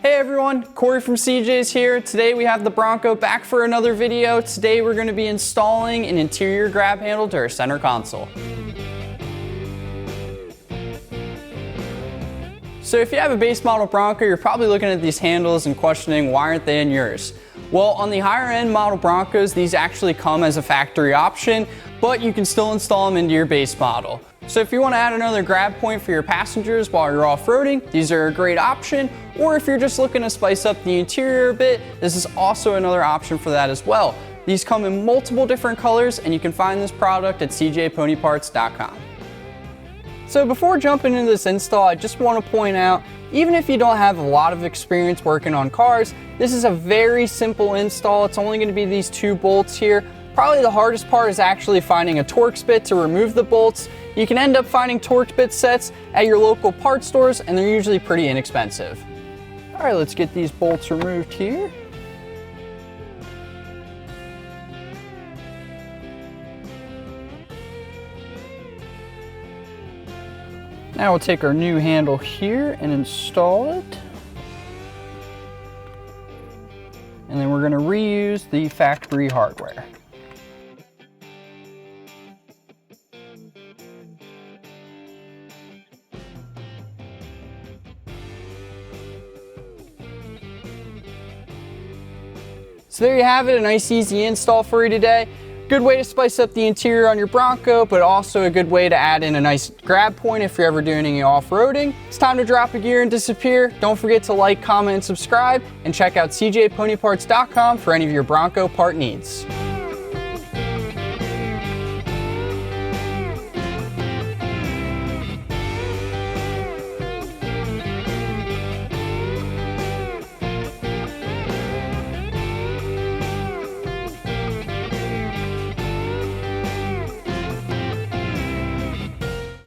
Hey everyone, Corey from CJ's here. Today we have the Bronco back for another video. Today we're going to be installing an interior grab handle to our center console. So if you have a base model Bronco, you're probably looking at these handles and questioning why aren't they in yours? Well, on the higher end model Broncos, these actually come as a factory option, but you can still install them into your base model. So if you want to add another grab point for your passengers while you're off-roading, these are a great option. Or if you're just looking to spice up the interior a bit, this is also another option for that as well. These come in multiple different colors, and you can find this product at cjponyparts.com. So before jumping into this install, I just want to point out, even if you don't have a lot of experience working on cars, this is a very simple install. It's only going to be these two bolts here. Probably the hardest part is actually finding a Torx bit to remove the bolts. You can end up finding Torx bit sets at your local parts stores, and they're usually pretty inexpensive. All right, let's get these bolts removed here. Now we'll take our new handle here and install it. And then we're going to reuse the factory hardware. So there you have it, a nice easy install for you today. Good way to spice up the interior on your Bronco, but also a good way to add in a nice grab point if you're ever doing any off-roading. It's time to drop a gear and disappear. Don't forget to like, comment, and subscribe, and check out cjponyparts.com for any of your Bronco part needs.